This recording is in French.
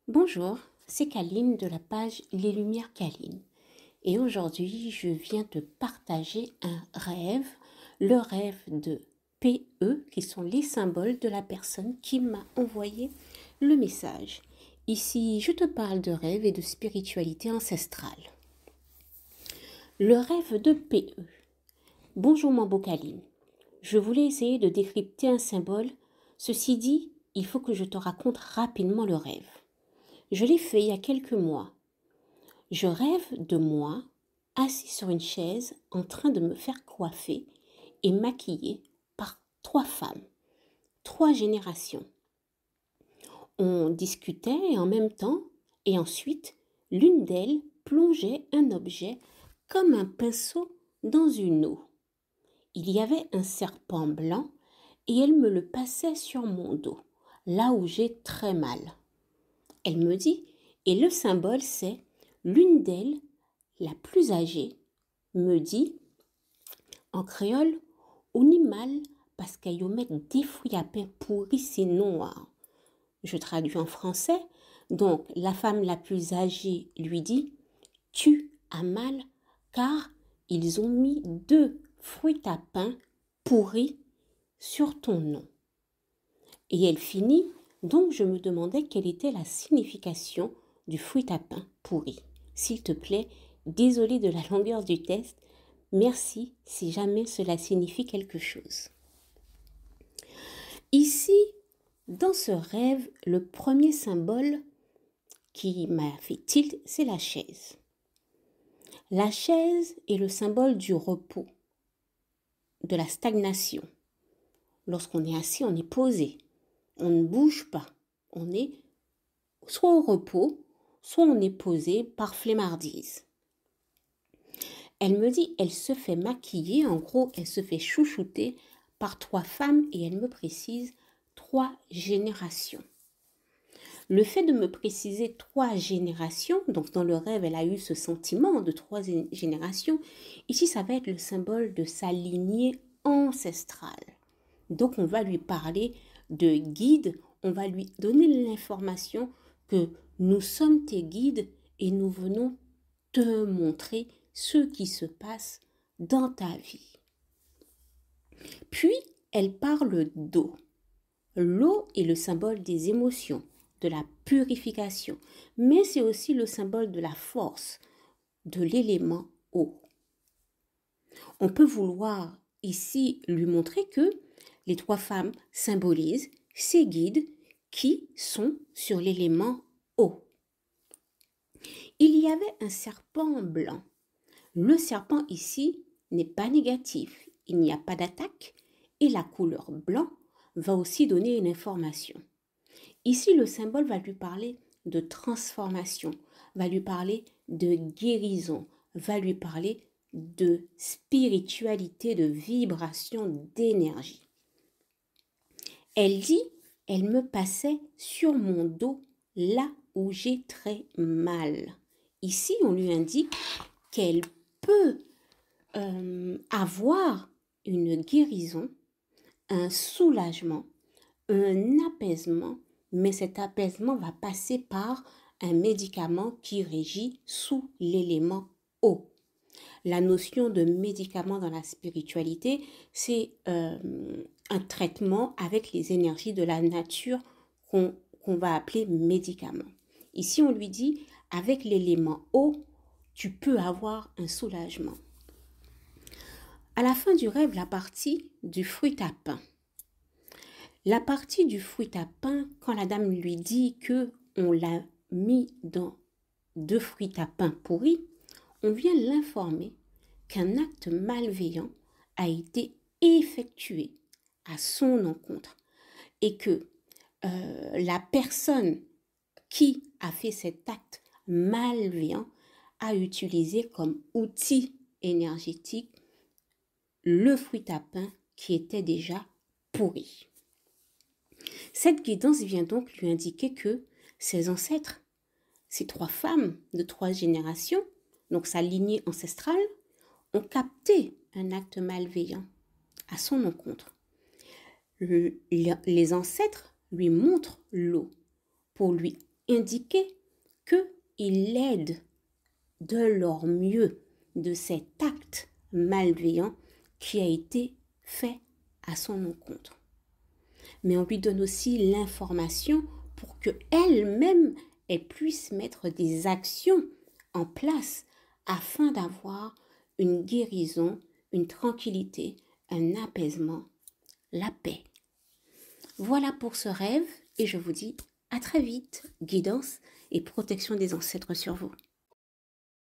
Bonjour, c'est Kaline de la page Les Lumières Kaline. Et aujourd'hui, je viens te partager un rêve, le rêve de PE, qui sont les symboles de la personne qui m'a envoyé le message. Ici, je te parle de rêve et de spiritualité ancestrale. Le rêve de PE. Bonjour mon beau Kaline. Je voulais essayer de décrypter un symbole. Ceci dit, il faut que je te raconte rapidement le rêve. Je l'ai fait il y a quelques mois. Je rêve de moi, assis sur une chaise, en train de me faire coiffer et maquiller par 3 femmes, 3 générations. On discutait en même temps et ensuite, l'une d'elles plongeait un objet comme un pinceau dans une eau. Il y avait un serpent blanc et elle me le passait sur mon dos, là où j'ai très mal. Elle me dit, et le symbole c'est l'une d'elles, la plus âgée, me dit en créole, on y mal parce qu'elle y met des fruits à pain pourris sinon. Je traduis en français. Donc la femme la plus âgée lui dit, tu as mal car ils ont mis 2 fruits à pain pourris sur ton nom. Et elle finit, donc je me demandais quelle était la signification du fruit à pain pourri. S'il te plaît, désolé de la longueur du test, merci si jamais cela signifie quelque chose. Ici, dans ce rêve, le premier symbole qui m'a fait tilt, c'est la chaise. La chaise est le symbole du repos, de la stagnation. Lorsqu'on est assis, on est posé. On ne bouge pas. On est soit au repos, soit on est posé par flemmardise. Elle me dit, elle se fait maquiller, en gros, elle se fait chouchouter par 3 femmes et elle me précise 3 générations. Le fait de me préciser 3 générations, donc dans le rêve, elle a eu ce sentiment de 3 générations. Ici, ça va être le symbole de sa lignée ancestrale. Donc, on va lui parler de guide, on va lui donner l'information que nous sommes tes guides et nous venons te montrer ce qui se passe dans ta vie. Puis, elle parle d'eau. L'eau est le symbole des émotions, de la purification, mais c'est aussi le symbole de la force, de l'élément eau. On peut vouloir ici lui montrer que les 3 femmes symbolisent ces guides qui sont sur l'élément eau. Il y avait un serpent blanc. Le serpent ici n'est pas négatif, il n'y a pas d'attaque et la couleur blanc va aussi donner une information. Ici, le symbole va lui parler de transformation, va lui parler de guérison, va lui parler de spiritualité, de vibration, d'énergie. Elle dit, elle me passait sur mon dos là où j'ai très mal. Ici, on lui indique qu'elle peut avoir une guérison, un soulagement, un apaisement, mais cet apaisement va passer par un médicament qui régit sous l'élément eau. La notion de médicament dans la spiritualité, c'est un traitement avec les énergies de la nature qu'on va appeler médicament. Ici, on lui dit, avec l'élément eau, tu peux avoir un soulagement. À la fin du rêve, la partie du fruit à pain. La partie du fruit à pain, quand la dame lui dit que on l'a mis dans 2 fruits à pain pourris, on vient l'informer qu'un acte malveillant a été effectué à son encontre et que la personne qui a fait cet acte malveillant a utilisé comme outil énergétique le fruit à pain qui était déjà pourri. Cette guidance vient donc lui indiquer que ses ancêtres, ces 3 femmes de 3 générations, donc sa lignée ancestrale, ont capté un acte malveillant à son encontre. Les ancêtres lui montrent l'eau pour lui indiquer qu'ils l'aident de leur mieux de cet acte malveillant qui a été fait à son encontre. Mais on lui donne aussi l'information pour qu'elle-même elle puisse mettre des actions en place afin d'avoir une guérison, une tranquillité, un apaisement, la paix. Voilà pour ce rêve et je vous dis à très vite. Guidance et protection des ancêtres sur vous.